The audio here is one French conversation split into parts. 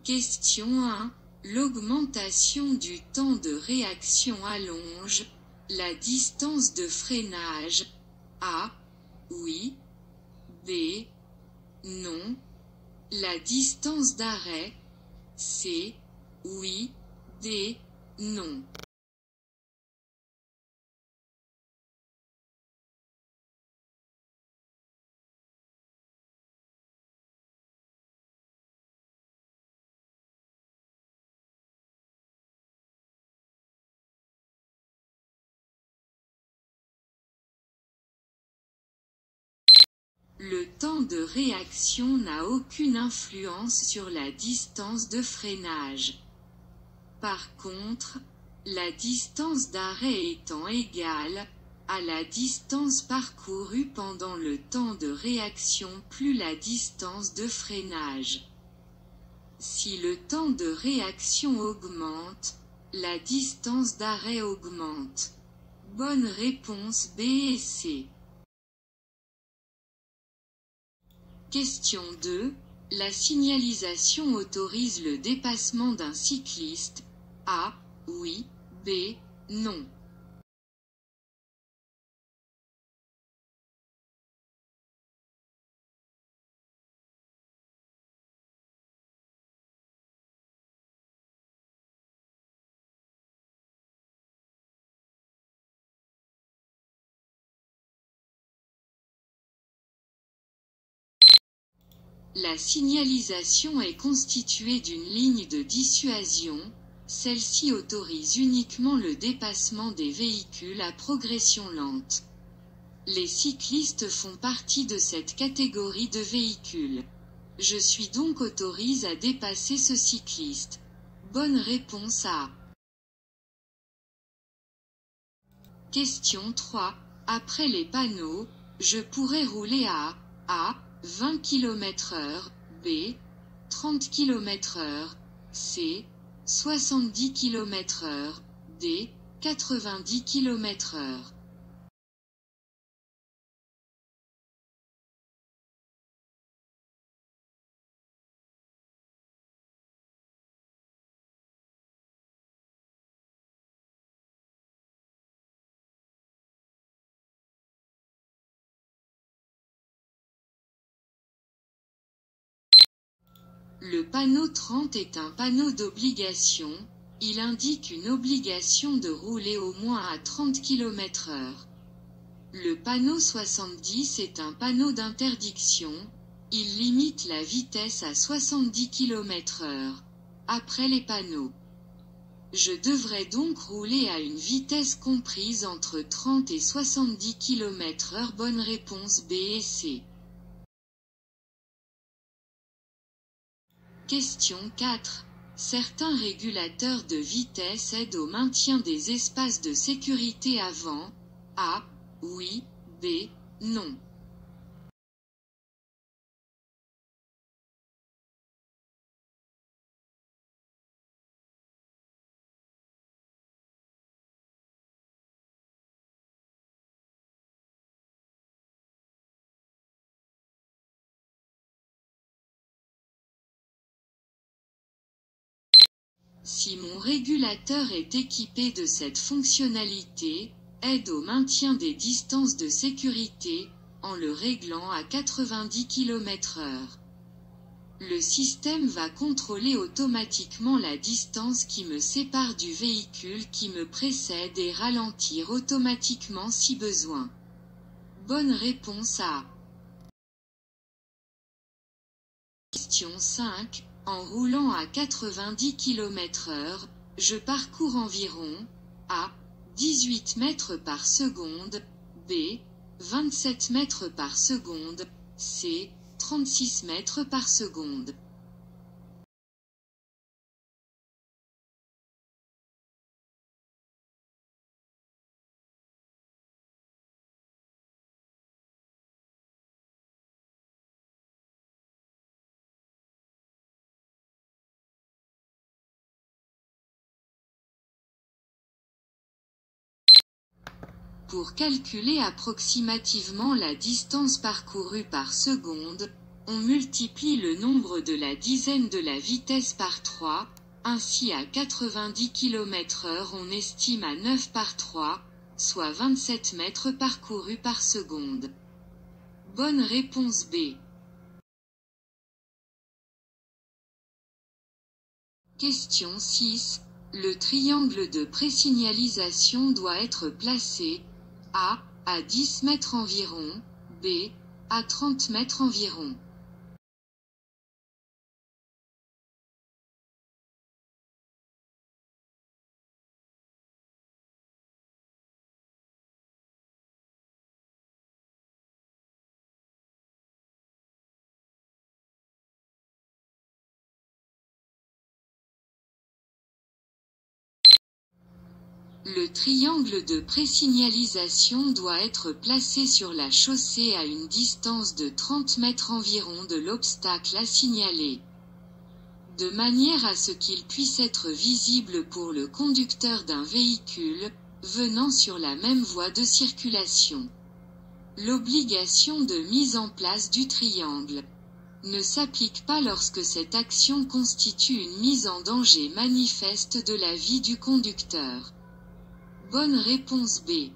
Question 1. L'augmentation du temps de réaction allonge la distance de freinage. A. Oui. B. Non. La distance d'arrêt. C. Oui. D. Non. Le temps de réaction n'a aucune influence sur la distance de freinage. Par contre, la distance d'arrêt étant égale à la distance parcourue pendant le temps de réaction plus la distance de freinage. Si le temps de réaction augmente, la distance d'arrêt augmente. Bonne réponse B et C. Question 2. La signalisation autorise le dépassement d'un cycliste. A. Oui. B. Non. La signalisation est constituée d'une ligne de dissuasion. Celle-ci autorise uniquement le dépassement des véhicules à progression lente. Les cyclistes font partie de cette catégorie de véhicules. Je suis donc autorisé à dépasser ce cycliste. Bonne réponse A. Question 3. Après les panneaux, je pourrais rouler à A. 20 km/h, B. 30 km/h, C. 70 km/h, D. 90 km/h. Le panneau 30 est un panneau d'obligation. Il indique une obligation de rouler au moins à 30 km/h. Le panneau 70 est un panneau d'interdiction. Il limite la vitesse à 70 km/h. Après les panneaux, je devrais donc rouler à une vitesse comprise entre 30 et 70 km/h. Bonne réponse B et C. Question 4. Certains régulateurs de vitesse aident au maintien des espaces de sécurité avant. A. Oui. B. Non. Si mon régulateur est équipé de cette fonctionnalité, aide au maintien des distances de sécurité, en le réglant à 90 km/h. Le système va contrôler automatiquement la distance qui me sépare du véhicule qui me précède et ralentir automatiquement si besoin. Bonne réponse A. Question 5. En roulant à 90 km/h, je parcours environ A. 18 mètres par seconde, B. 27 mètres par seconde, C. 36 mètres par seconde. Pour calculer approximativement la distance parcourue par seconde, On multiplie le nombre de la dizaine de la vitesse par 3, ainsi à 90 km/h on estime à 9 par 3, soit 27 mètres parcourus par seconde. Bonne réponse B. Question 6. Le triangle de présignalisation doit être placé A. À 10 mètres environ, B. À 30 mètres environ. Le triangle de présignalisation doit être placé sur la chaussée à une distance de 30 mètres environ de l'obstacle à signaler, de manière à ce qu'il puisse être visible pour le conducteur d'un véhicule venant sur la même voie de circulation. L'obligation de mise en place du triangle ne s'applique pas lorsque cette action constitue une mise en danger manifeste de la vie du conducteur. Bonne réponse B.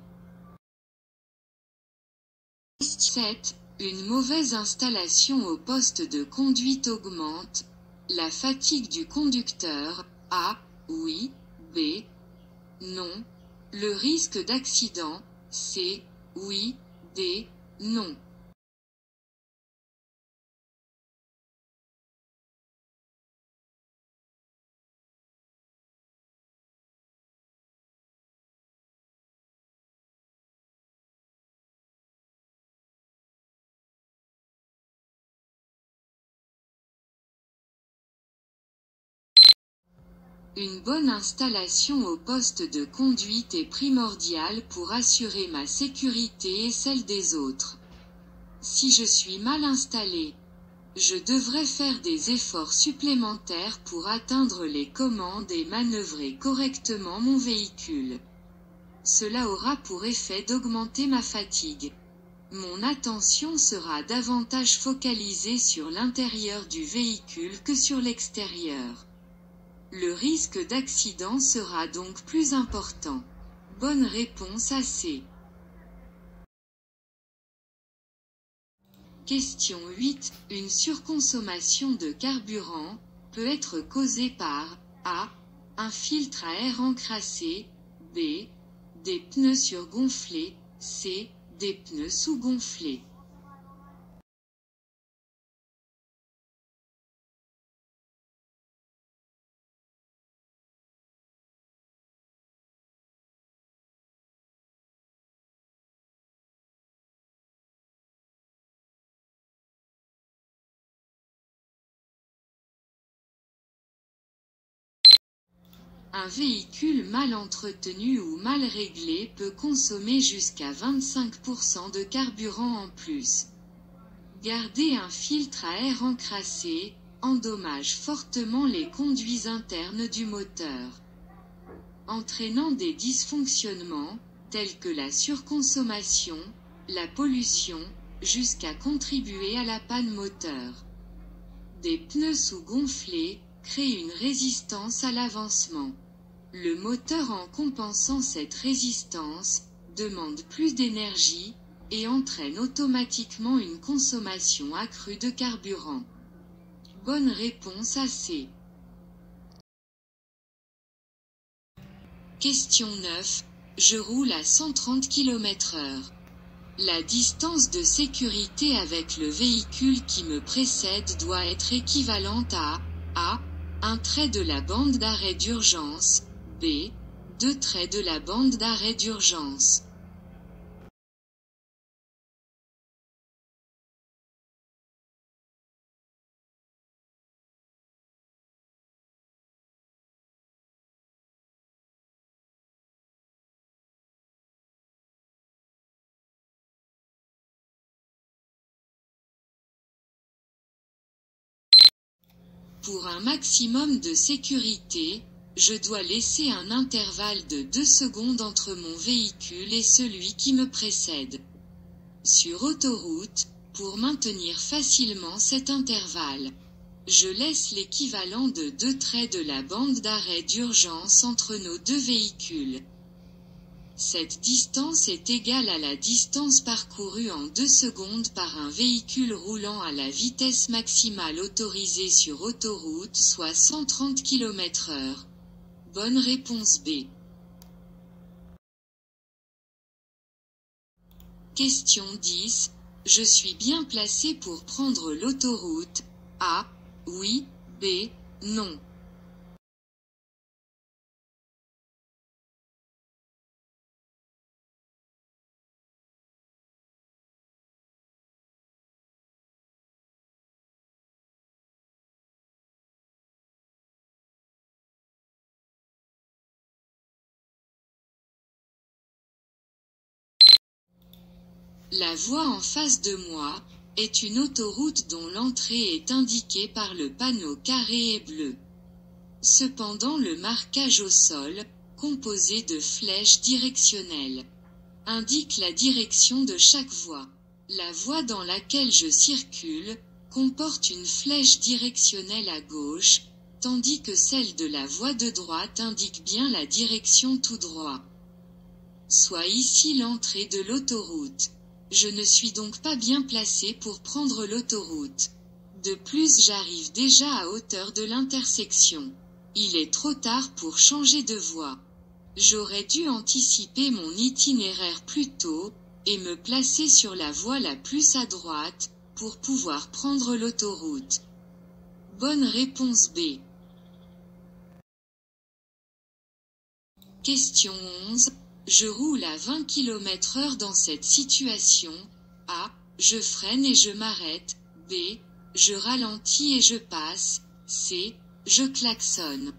7. Une mauvaise installation au poste de conduite augmente la fatigue du conducteur. A. Oui. B. Non. Le risque d'accident. C. Oui. D. Non. Une bonne installation au poste de conduite est primordiale pour assurer ma sécurité et celle des autres. Si je suis mal installé, je devrais faire des efforts supplémentaires pour atteindre les commandes et manœuvrer correctement mon véhicule. Cela aura pour effet d'augmenter ma fatigue. Mon attention sera davantage focalisée sur l'intérieur du véhicule que sur l'extérieur. Le risque d'accident sera donc plus important. Bonne réponse à C. Question 8. Une surconsommation de carburant peut être causée par A. Un filtre à air encrassé, B. Des pneus surgonflés, C. Des pneus sous-gonflés. Un véhicule mal entretenu ou mal réglé peut consommer jusqu'à 25% de carburant en plus. Garder un filtre à air encrassé endommage fortement les conduits internes du moteur, entraînant des dysfonctionnements, tels que la surconsommation, la pollution, jusqu'à contribuer à la panne moteur. Des pneus sous-gonflés créent une résistance à l'avancement. Le moteur, en compensant cette résistance, demande plus d'énergie, et entraîne automatiquement une consommation accrue de carburant. Bonne réponse à C. Question 9. Je roule à 130 km/h. La distance de sécurité avec le véhicule qui me précède doit être équivalente à A. Un trait de la bande d'arrêt d'urgence, B. 2 traits de la bande d'arrêt d'urgence. Pour un maximum de sécurité, je dois laisser un intervalle de 2 secondes entre mon véhicule et celui qui me précède. Sur autoroute, pour maintenir facilement cet intervalle. Je laisse l'équivalent de 2 traits de la bande d'arrêt d'urgence entre nos deux véhicules. Cette distance est égale à la distance parcourue en 2 secondes par un véhicule roulant à la vitesse maximale autorisée sur autoroute, soit 130 km/h. Bonne réponse B. Question 10. Je suis bien placé pour prendre l'autoroute. A. Oui. B. Non. La voie en face de moi est une autoroute dont l'entrée est indiquée par le panneau carré et bleu. Cependant, le marquage au sol, composé de flèches directionnelles, indique la direction de chaque voie. La voie dans laquelle je circule comporte une flèche directionnelle à gauche, tandis que celle de la voie de droite indique bien la direction tout droit. Soit ici l'entrée de l'autoroute. Je ne suis donc pas bien placé pour prendre l'autoroute. De plus, j'arrive déjà à hauteur de l'intersection. Il est trop tard pour changer de voie. J'aurais dû anticiper mon itinéraire plus tôt, et me placer sur la voie la plus à droite, pour pouvoir prendre l'autoroute. Bonne réponse B. Question 11. Je roule à 20 km/h dans cette situation. A. Je freine et je m'arrête. B. Je ralentis et je passe. C. Je klaxonne.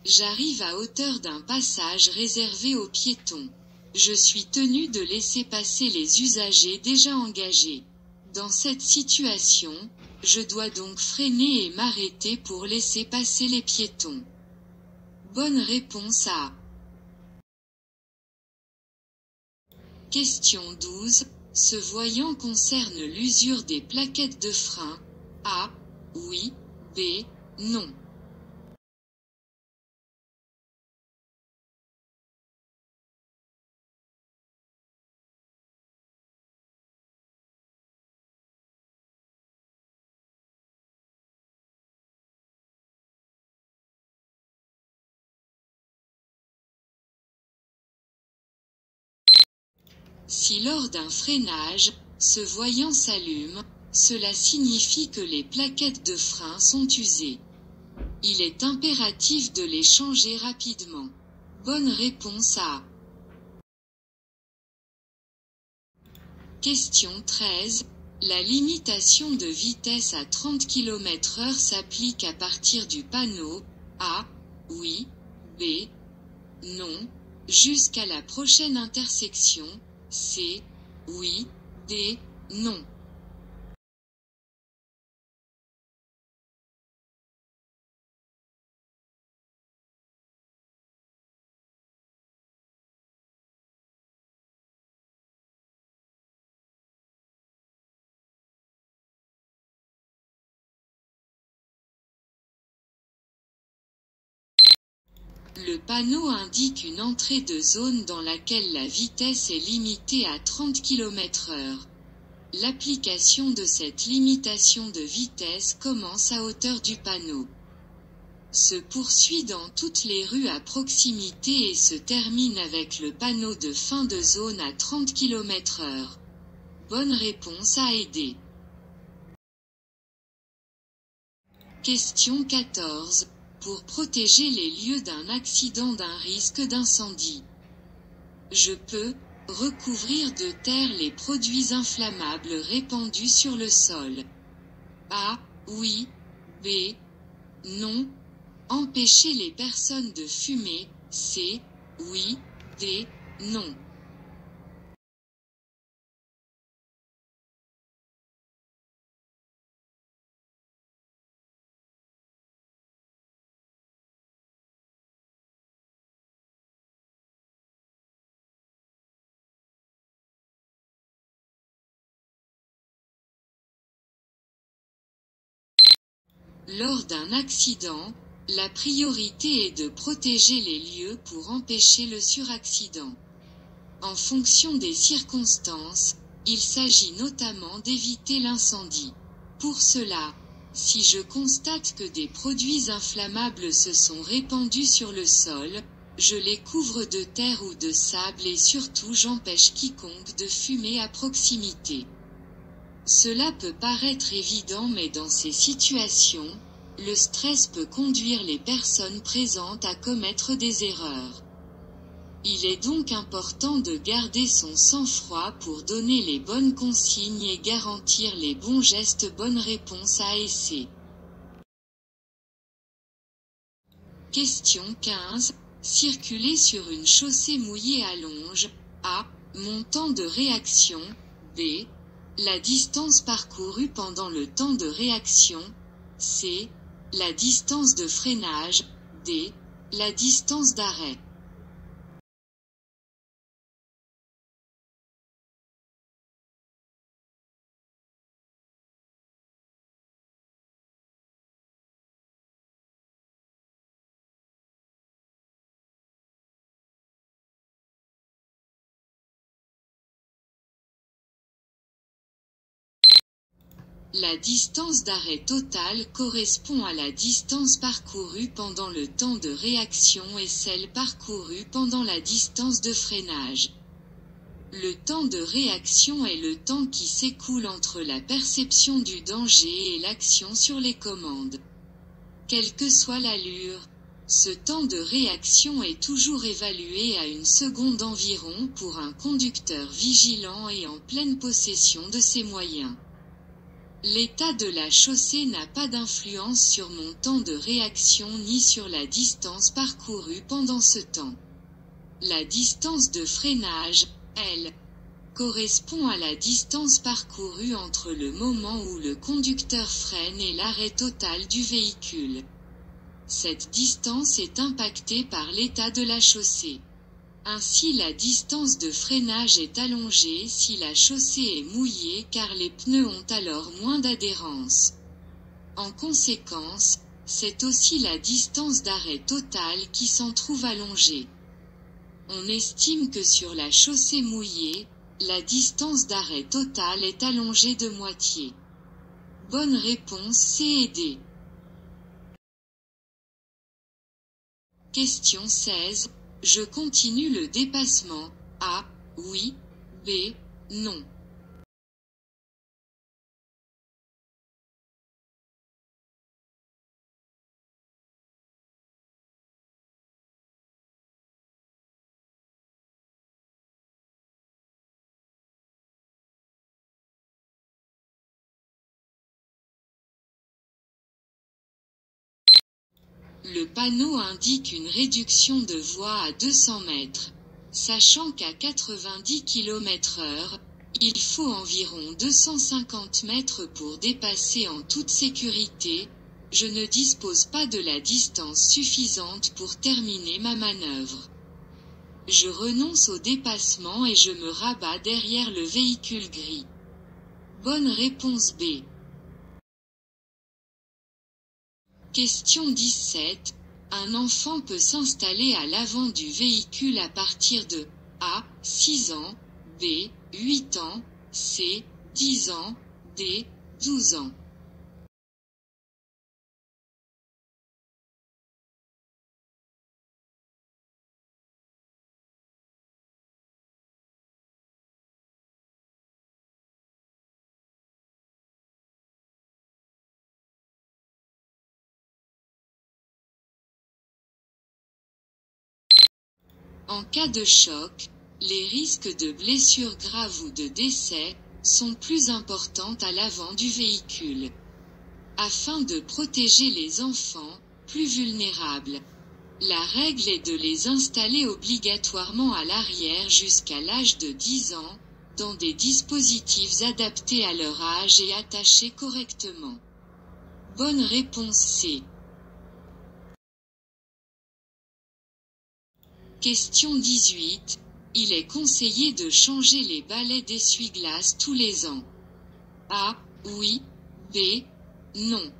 J'arrive à hauteur d'un passage réservé aux piétons. Je suis tenu de laisser passer les usagers déjà engagés. Dans cette situation, je dois donc freiner et m'arrêter pour laisser passer les piétons. Bonne réponse A. Question 12. Ce voyant concerne l'usure des plaquettes de frein. A. Oui. B. Non. Si lors d'un freinage, ce voyant s'allume, cela signifie que les plaquettes de frein sont usées. Il est impératif de les changer rapidement. Bonne réponse A. Question 13. La limitation de vitesse à 30 km/h s'applique à partir du panneau A. Oui. B. Non. Jusqu'à la prochaine intersection. C. Oui. D. Non. Le panneau indique une entrée de zone dans laquelle la vitesse est limitée à 30 km/h. L'application de cette limitation de vitesse commence à hauteur du panneau, se poursuit dans toutes les rues à proximité et se termine avec le panneau de fin de zone à 30 km/h. Bonne réponse A et D. Question 14. Pour protéger les lieux d'un accident d'un risque d'incendie, je peux recouvrir de terre les produits inflammables répandus sur le sol. A. Oui. B. Non. Empêcher les personnes de fumer, C. Oui, D. Non. Lors d'un accident, la priorité est de protéger les lieux pour empêcher le suraccident. En fonction des circonstances, il s'agit notamment d'éviter l'incendie. Pour cela, si je constate que des produits inflammables se sont répandus sur le sol, je les couvre de terre ou de sable et surtout j'empêche quiconque de fumer à proximité. Cela peut paraître évident mais dans ces situations, le stress peut conduire les personnes présentes à commettre des erreurs. Il est donc important de garder son sang-froid pour donner les bonnes consignes et garantir les bons gestes. Bonne réponse A et C. Question 15. Circuler sur une chaussée mouillée allonge A. Mon temps de réaction. B. La distance parcourue pendant le temps de réaction. C. La distance de freinage. D. La distance d'arrêt. La distance d'arrêt totale correspond à la distance parcourue pendant le temps de réaction et celle parcourue pendant la distance de freinage. Le temps de réaction est le temps qui s'écoule entre la perception du danger et l'action sur les commandes. Quelle que soit l'allure, ce temps de réaction est toujours évalué à 1 seconde environ pour un conducteur vigilant et en pleine possession de ses moyens. L'état de la chaussée n'a pas d'influence sur mon temps de réaction ni sur la distance parcourue pendant ce temps. La distance de freinage, elle, correspond à la distance parcourue entre le moment où le conducteur freine et l'arrêt total du véhicule. Cette distance est impactée par l'état de la chaussée. Ainsi la distance de freinage est allongée si la chaussée est mouillée car les pneus ont alors moins d'adhérence. En conséquence, c'est aussi la distance d'arrêt totale qui s'en trouve allongée. On estime que sur la chaussée mouillée, la distance d'arrêt totale est allongée de moitié. Bonne réponse C et D. Question 16. Je continue le dépassement. A. Oui. B. Non. Le panneau indique une réduction de voie à 200 mètres. Sachant qu'à 90 km/h, il faut environ 250 mètres pour dépasser en toute sécurité, je ne dispose pas de la distance suffisante pour terminer ma manœuvre. Je renonce au dépassement et je me rabats derrière le véhicule gris. Bonne réponse B. Question 17. Un enfant peut s'installer à l'avant du véhicule à partir de A. 6 ans, B. 8 ans, C. 10 ans, D. 12 ans. En cas de choc, les risques de blessures graves ou de décès sont plus importants à l'avant du véhicule. Afin de protéger les enfants, plus vulnérables, La règle est de les installer obligatoirement à l'arrière jusqu'à l'âge de 10 ans, dans des dispositifs adaptés à leur âge et attachés correctement. Bonne réponse C. Question 18. Il est conseillé de changer les balais d'essuie-glace tous les ans. A. Oui. B. Non.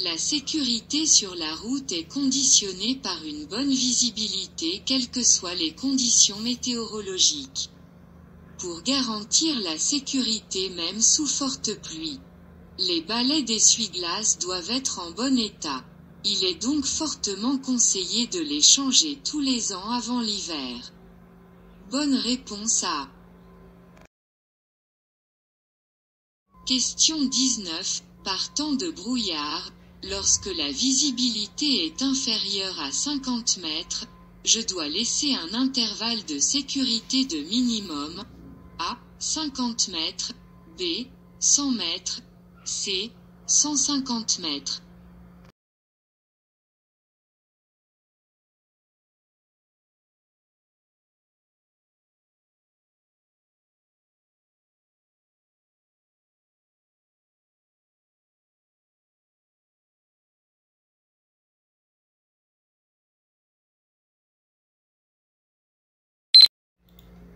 La sécurité sur la route est conditionnée par une bonne visibilité quelles que soient les conditions météorologiques. Pour garantir la sécurité même sous forte pluie, les balais d'essuie-glace doivent être en bon état. Il est donc fortement conseillé de les changer tous les ans avant l'hiver. Bonne réponse A. Question 19. Par temps de brouillard, lorsque la visibilité est inférieure à 50 mètres, je dois laisser un intervalle de sécurité de minimum A. 50 mètres, B. 100 mètres, C. 150 mètres.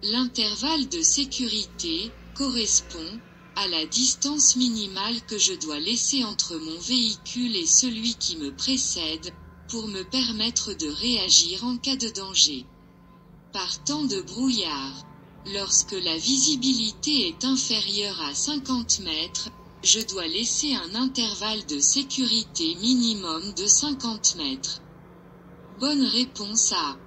L'intervalle de sécurité correspond à la distance minimale que je dois laisser entre mon véhicule et celui qui me précède, pour me permettre de réagir en cas de danger. Par temps de brouillard, lorsque la visibilité est inférieure à 50 mètres, je dois laisser un intervalle de sécurité minimum de 50 mètres. Bonne réponse A.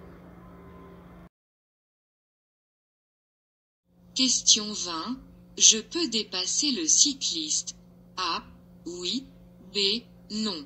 Question 20. Je peux dépasser le cycliste. A. Oui. B. Non.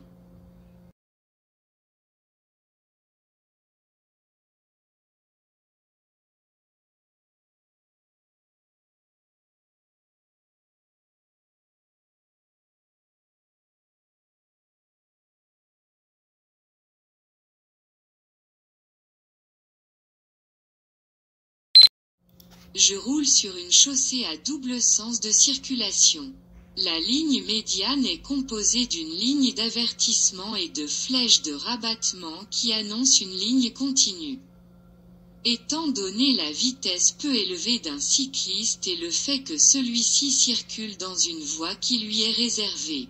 Je roule sur une chaussée à double sens de circulation. La ligne médiane est composée d'une ligne d'avertissement et de flèches de rabattement qui annoncent une ligne continue. Étant donné la vitesse peu élevée d'un cycliste et le fait que celui-ci circule dans une voie qui lui est réservée,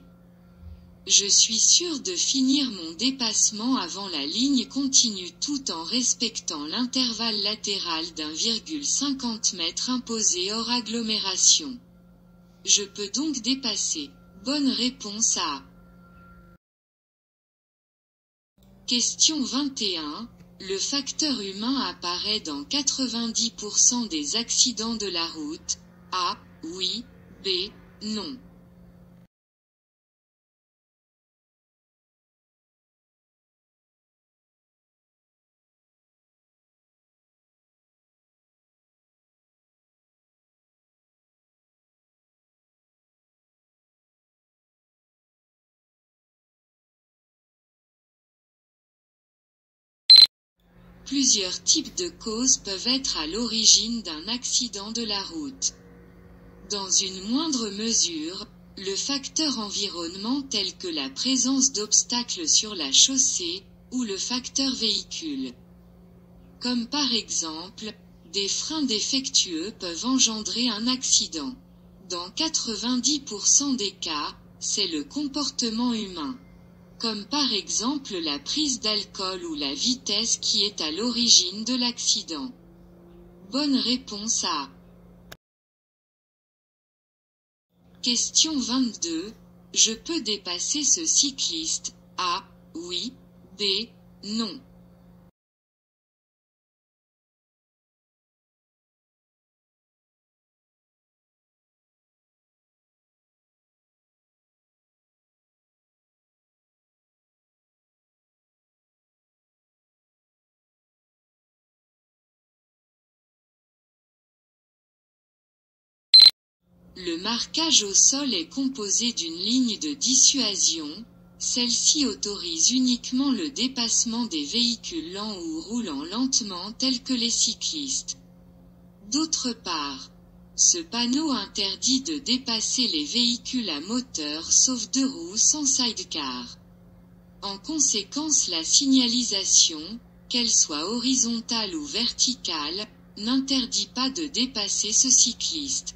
je suis sûr de finir mon dépassement avant la ligne continue tout en respectant l'intervalle latéral d'1,50 m imposé hors agglomération. Je peux donc dépasser. Bonne réponse A. Question 21. Le facteur humain apparaît dans 90% des accidents de la route. A. Oui. B. Non. Plusieurs types de causes peuvent être à l'origine d'un accident de la route. Dans une moindre mesure, le facteur environnement tel que la présence d'obstacles sur la chaussée, ou le facteur véhicule. Comme par exemple, des freins défectueux peuvent engendrer un accident. Dans 90% des cas, c'est le comportement humain. Comme par exemple la prise d'alcool ou la vitesse qui est à l'origine de l'accident. Bonne réponse A. Question 22. Je peux dépasser ce cycliste. A. Oui. B. Non. Le marquage au sol est composé d'une ligne de dissuasion. Celle-ci autorise uniquement le dépassement des véhicules lents ou roulant lentement tels que les cyclistes. D'autre part, ce panneau interdit de dépasser les véhicules à moteur sauf deux roues sans sidecar. En conséquence, la signalisation, qu'elle soit horizontale ou verticale, n'interdit pas de dépasser ce cycliste.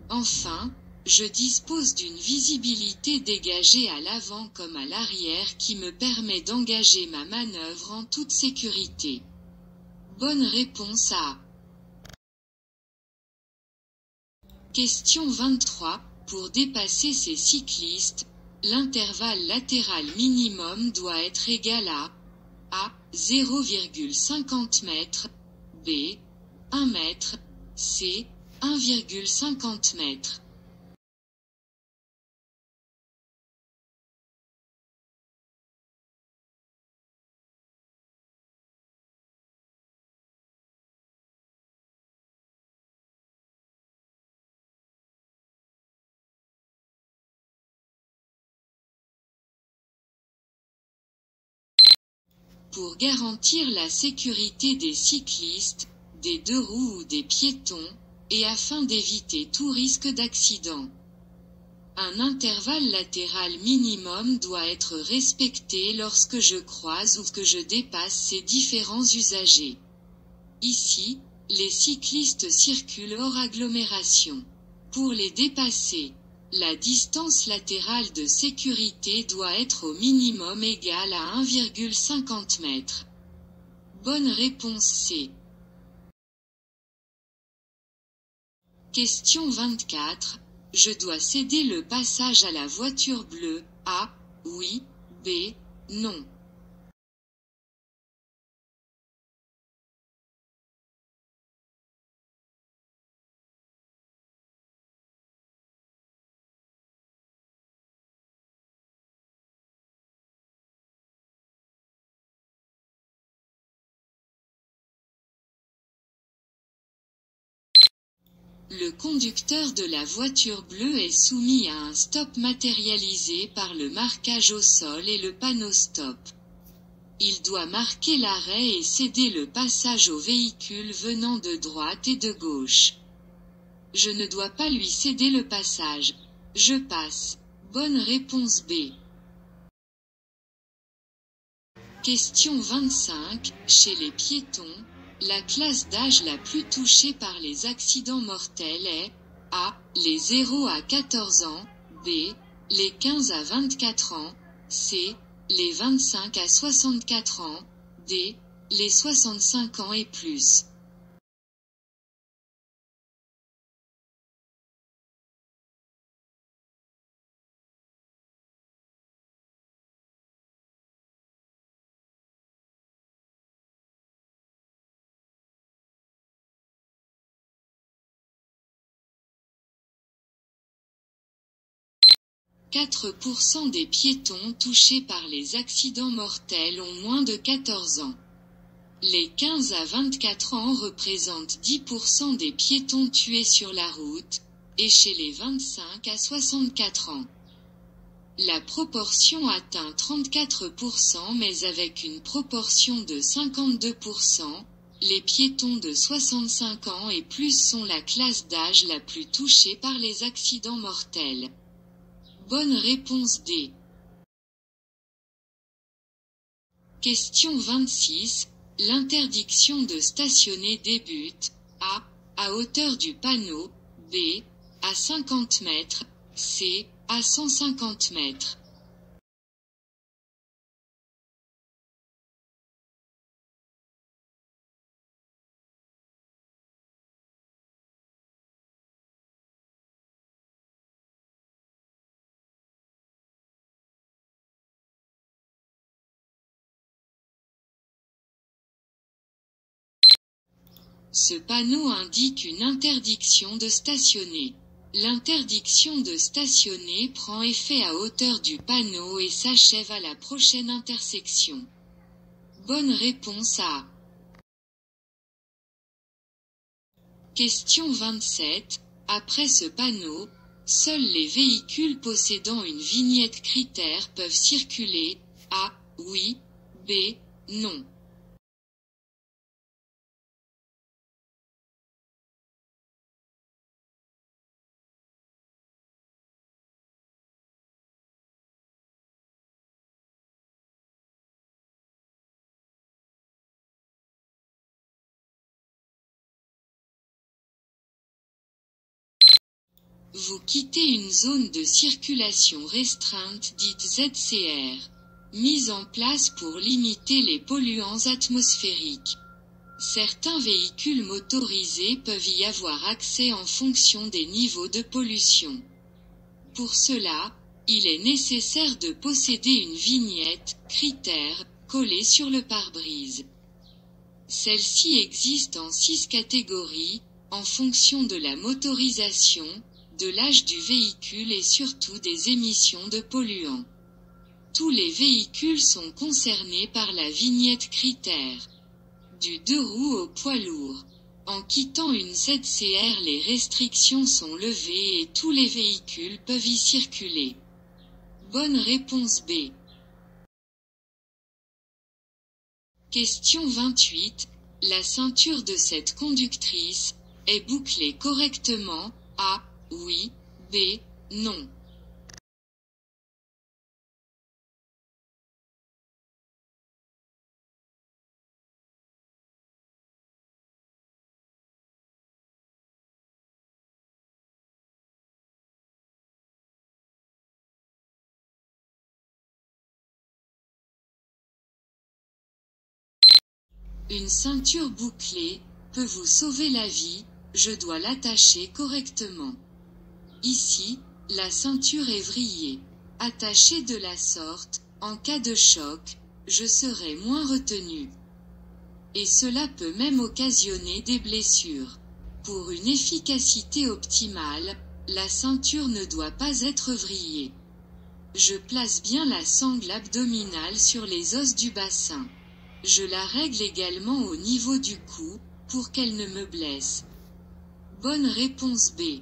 Enfin, je dispose d'une visibilité dégagée à l'avant comme à l'arrière qui me permet d'engager ma manœuvre en toute sécurité. Bonne réponse A. Question 23. Pour dépasser ces cyclistes, l'intervalle latéral minimum doit être égal à A. 0,50 m, B. 1 m, C. 1,50 m. Pour garantir la sécurité des cyclistes, des deux roues ou des piétons, et afin d'éviter tout risque d'accident, un intervalle latéral minimum doit être respecté lorsque je croise ou que je dépasse ces différents usagers. Ici, les cyclistes circulent hors agglomération. Pour les dépasser, la distance latérale de sécurité doit être au minimum égale à 1,50 m. Bonne réponse C. Question 24. Je dois céder le passage à la voiture bleue. A. Oui. B. Non. Le conducteur de la voiture bleue est soumis à un stop matérialisé par le marquage au sol et le panneau stop. Il doit marquer l'arrêt et céder le passage aux véhicules venant de droite et de gauche. Je ne dois pas lui céder le passage. Je passe. Bonne réponse B. Question 25. Chez les piétons, la classe d'âge la plus touchée par les accidents mortels est A. Les 0 à 14 ans, B. Les 15 à 24 ans, C. Les 25 à 64 ans, D. Les 65 ans et plus. « 4% des piétons touchés par les accidents mortels ont moins de 14 ans. Les 15 à 24 ans représentent 10% des piétons tués sur la route, et chez les 25 à 64 ans. La proportion atteint 34% mais avec une proportion de 52%, les piétons de 65 ans et plus sont la classe d'âge la plus touchée par les accidents mortels. Bonne réponse D. Question 26. L'interdiction de stationner débute A. À hauteur du panneau, B. À 50 mètres, C. À 150 mètres. Ce panneau indique une interdiction de stationner. L'interdiction de stationner prend effet à hauteur du panneau et s'achève à la prochaine intersection. Bonne réponse A. Question 27. Après ce panneau, seuls les véhicules possédant une vignette critère peuvent circuler. A. Oui. B. Non. Vous quittez une zone de circulation restreinte dite ZCR, mise en place pour limiter les polluants atmosphériques. Certains véhicules motorisés peuvent y avoir accès en fonction des niveaux de pollution. Pour cela, il est nécessaire de posséder une vignette, critère, collée sur le pare-brise. Celle-ci existe en 6 catégories, en fonction de la motorisation, de l'âge du véhicule et surtout des émissions de polluants. Tous les véhicules sont concernés par la vignette critère. Du 2 roues au poids lourd. En quittant une ZCR, les restrictions sont levées et tous les véhicules peuvent y circuler. Bonne réponse B. Question 28. La ceinture de cette conductrice est bouclée correctement. A. Oui. B. Non. Une ceinture bouclée peut vous sauver la vie, je dois l'attacher correctement. Ici, la ceinture est vrillée. Attachée de la sorte, en cas de choc, je serai moins retenu. Et cela peut même occasionner des blessures. Pour une efficacité optimale, la ceinture ne doit pas être vrillée. Je place bien la sangle abdominale sur les os du bassin. Je la règle également au niveau du cou, pour qu'elle ne me blesse. Bonne réponse B.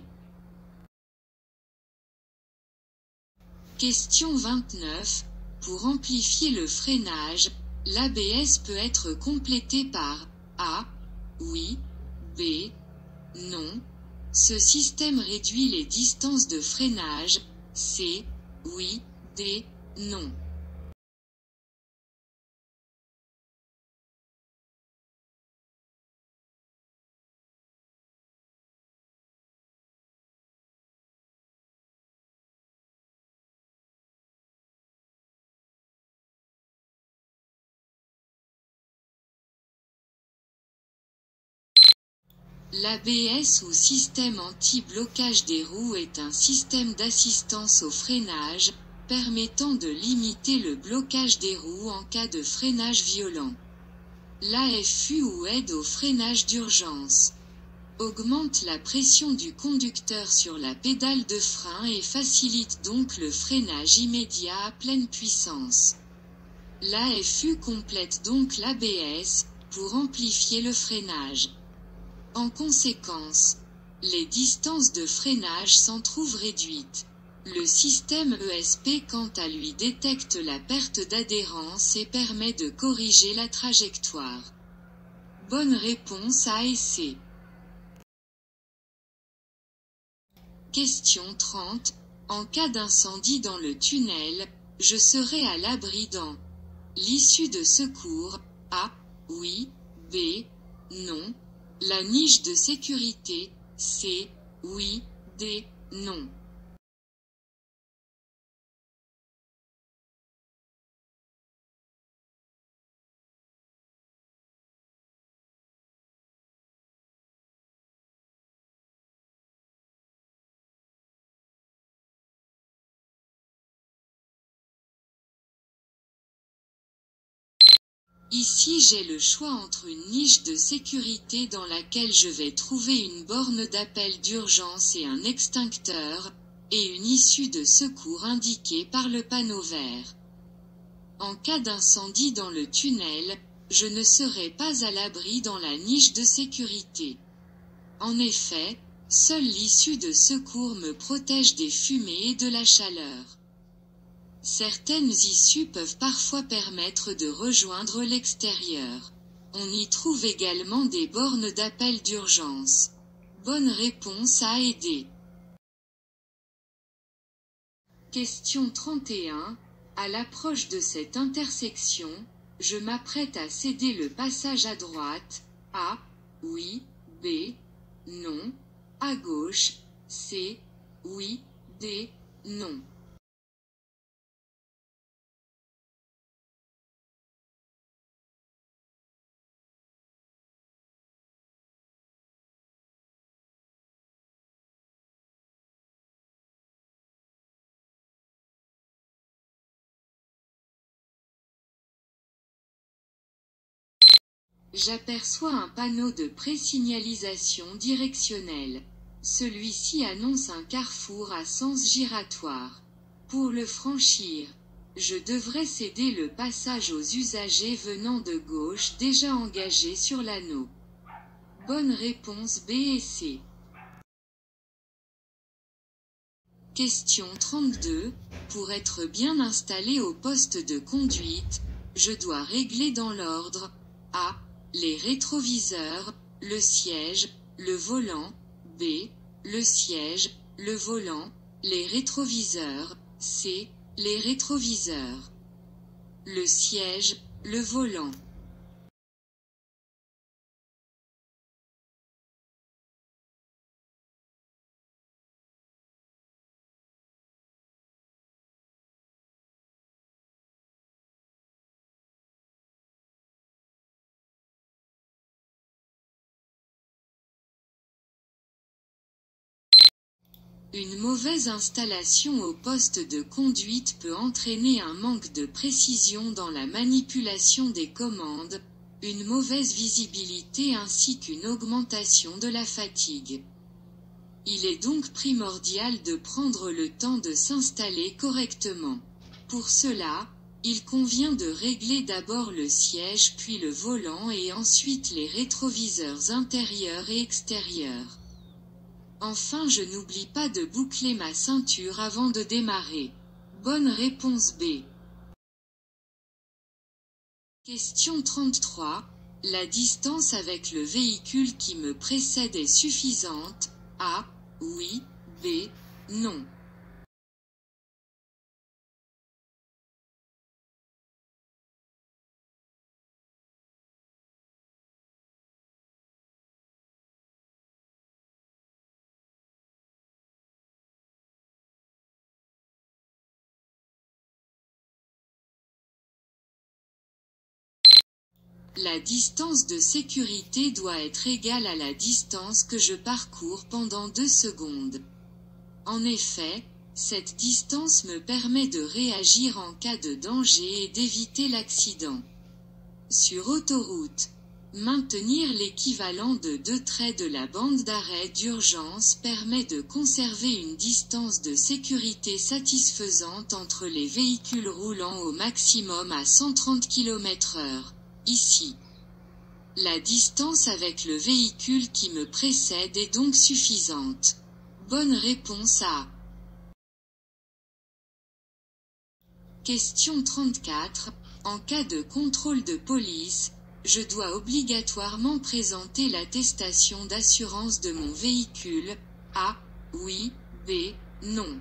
Question 29. Pour amplifier le freinage, l'ABS peut être complété par A. Oui. B. Non. Ce système réduit les distances de freinage. C. Oui. D. Non. L'ABS ou système anti-blocage des roues est un système d'assistance au freinage, permettant de limiter le blocage des roues en cas de freinage violent. L'AFU ou aide au freinage d'urgence augmente la pression du conducteur sur la pédale de frein et facilite donc le freinage immédiat à pleine puissance. L'AFU complète donc l'ABS, pour amplifier le freinage. En conséquence, les distances de freinage s'en trouvent réduites. Le système ESP quant à lui détecte la perte d'adhérence et permet de corriger la trajectoire. Bonne réponse A et C. Question 30. En cas d'incendie dans le tunnel, je serai à l'abri dans l'issue de secours. A. Oui. B. Non. La niche de sécurité. C. Oui. D. Non. Ici j'ai le choix entre une niche de sécurité dans laquelle je vais trouver une borne d'appel d'urgence et un extincteur, et une issue de secours indiquée par le panneau vert. En cas d'incendie dans le tunnel, je ne serai pas à l'abri dans la niche de sécurité. En effet, Seule l'issue de secours me protège des fumées et de la chaleur. Certaines issues peuvent parfois permettre de rejoindre l'extérieur. On y trouve également des bornes d'appel d'urgence. Bonne réponse à aider. Question 31. À l'approche de cette intersection, je m'apprête à céder le passage à droite. A. Oui. B. Non. À gauche. C. Oui. D. Non. J'aperçois un panneau de présignalisation directionnelle. Celui-ci annonce un carrefour à sens giratoire. Pour le franchir, je devrais céder le passage aux usagers venant de gauche déjà engagés sur l'anneau. Bonne réponse B et C. Question 32. Pour être bien installé au poste de conduite, je dois régler dans l'ordre A. Les rétroviseurs, le siège, le volant. B. Le siège, le volant, les rétroviseurs. C. Les rétroviseurs. Le siège, le volant. Une mauvaise installation au poste de conduite peut entraîner un manque de précision dans la manipulation des commandes, une mauvaise visibilité ainsi qu'une augmentation de la fatigue. Il est donc primordial de prendre le temps de s'installer correctement. Pour cela, il convient de régler d'abord le siège puis le volant et ensuite les rétroviseurs intérieurs et extérieurs. Enfin, je n'oublie pas de boucler ma ceinture avant de démarrer. Bonne réponse B. Question 33. La distance avec le véhicule qui me précède est suffisante. A. Oui. B. Non. La distance de sécurité doit être égale à la distance que je parcours pendant 2 secondes. En effet, cette distance me permet de réagir en cas de danger et d'éviter l'accident. Sur autoroute, maintenir l'équivalent de 2 traits de la bande d'arrêt d'urgence permet de conserver une distance de sécurité satisfaisante entre les véhicules roulant au maximum à 130 km/h. Ici, la distance avec le véhicule qui me précède est donc suffisante. Bonne réponse A. Question 34. En cas de contrôle de police, je dois obligatoirement présenter l'attestation d'assurance de mon véhicule. A. Oui. B. Non.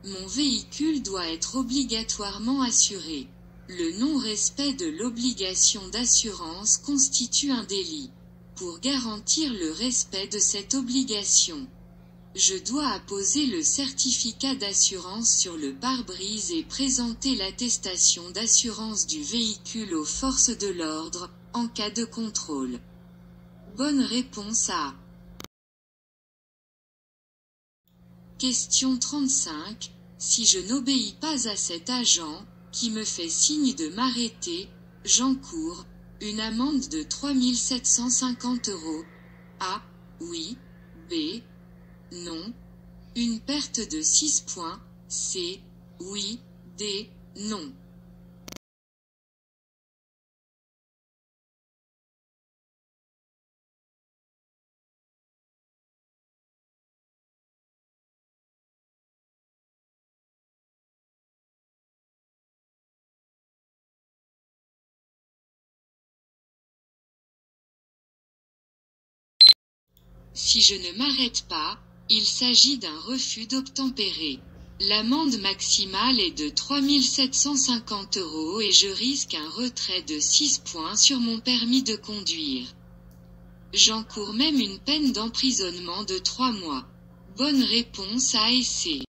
Mon véhicule doit être obligatoirement assuré. Le non-respect de l'obligation d'assurance constitue un délit. Pour garantir le respect de cette obligation, je dois apposer le certificat d'assurance sur le pare-brise et présenter l'attestation d'assurance du véhicule aux forces de l'ordre, en cas de contrôle. Bonne réponse A. Question 35. Si je n'obéis pas à cet agent, qui me fait signe de m'arrêter, J'encours une amende de 3 750 €. A. Oui. B. Non. Une perte de 6 points. C. Oui. D. Non. Si je ne m'arrête pas, il s'agit d'un refus d'obtempérer. L'amende maximale est de 3 750 € et je risque un retrait de 6 points sur mon permis de conduire. J'encours même une peine d'emprisonnement de 3 mois. Bonne réponse A et C.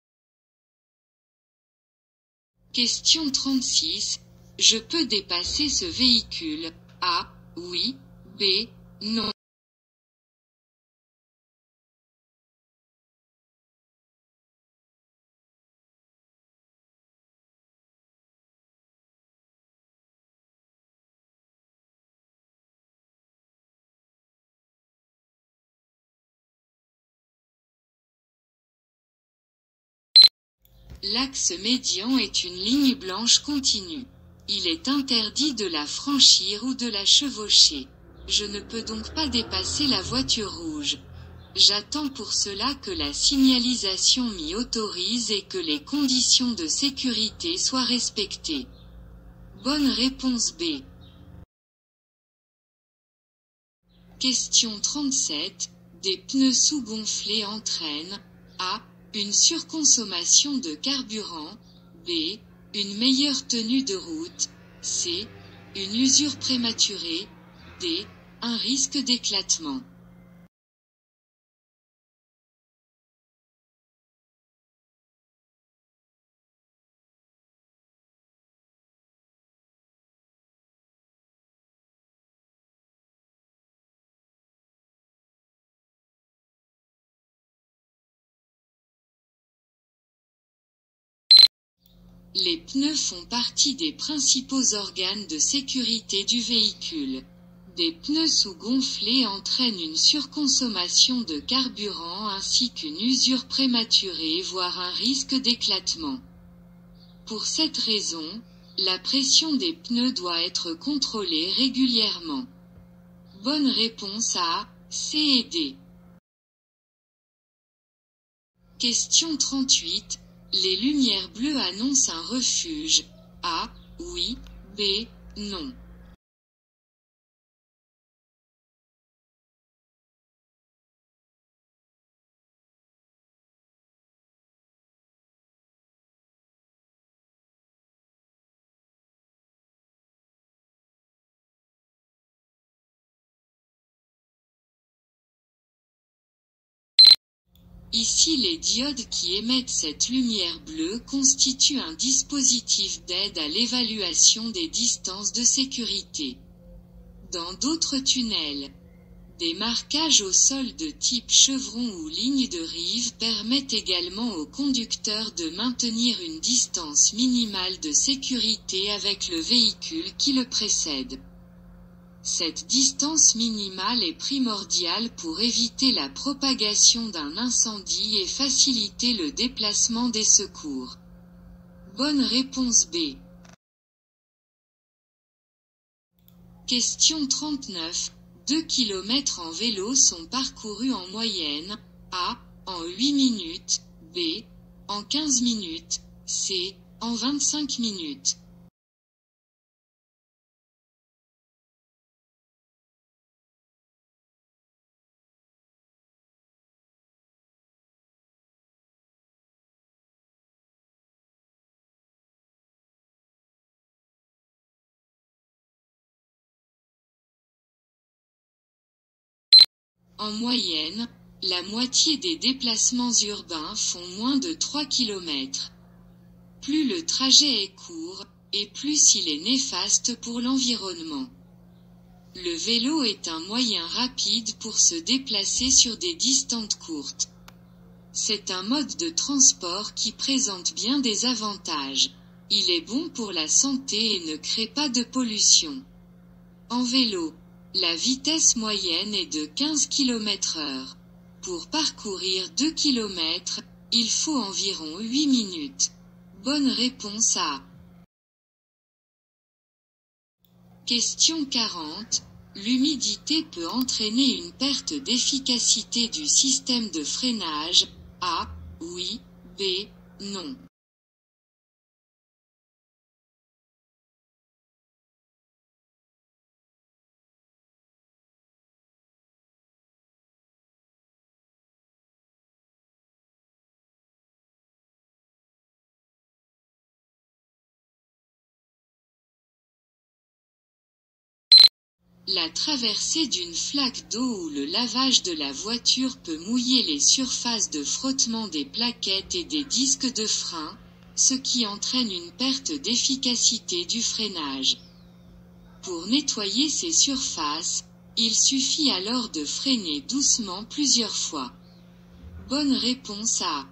Question 36. Je peux dépasser ce véhicule. A. Oui. B. Non. L'axe médian est une ligne blanche continue. Il est interdit de la franchir ou de la chevaucher. Je ne peux donc pas dépasser la voiture rouge. J'attends pour cela que la signalisation m'y autorise et que les conditions de sécurité soient respectées. Bonne réponse B. Question 37. Des pneus sous-gonflés entraînent A. Une surconsommation de carburant. B. Une meilleure tenue de route. C. Une usure prématurée. D. Un risque d'éclatement. Les pneus font partie des principaux organes de sécurité du véhicule. Des pneus sous-gonflés entraînent une surconsommation de carburant ainsi qu'une usure prématurée voire un risque d'éclatement. Pour cette raison, la pression des pneus doit être contrôlée régulièrement. Bonne réponse A, C et D. Question 38. Les lumières bleues annoncent un refuge. A. Oui. B. Non. Ici les diodes qui émettent cette lumière bleue constituent un dispositif d'aide à l'évaluation des distances de sécurité. Dans d'autres tunnels, des marquages au sol de type chevron ou ligne de rive permettent également aux conducteurs de maintenir une distance minimale de sécurité avec le véhicule qui le précède. Cette distance minimale est primordiale pour éviter la propagation d'un incendie et faciliter le déplacement des secours. Bonne réponse B. Question 39. 2 km en vélo sont parcourus en moyenne. A. En 8 minutes. B. En 15 minutes. C. En 25 minutes. En moyenne, la moitié des déplacements urbains font moins de 3 km. Plus le trajet est court, et plus il est néfaste pour l'environnement. Le vélo est un moyen rapide pour se déplacer sur des distances courtes. C'est un mode de transport qui présente bien des avantages. Il est bon pour la santé et ne crée pas de pollution. En vélo, la vitesse moyenne est de 15 km/h. Pour parcourir 2 km, il faut environ 8 minutes. Bonne réponse A. Question 40. L'humidité peut entraîner une perte d'efficacité du système de freinage. A. Oui. B. Non. La traversée d'une flaque d'eau ou le lavage de la voiture peut mouiller les surfaces de frottement des plaquettes et des disques de frein, ce qui entraîne une perte d'efficacité du freinage. Pour nettoyer ces surfaces, il suffit alors de freiner doucement plusieurs fois. Bonne réponse A.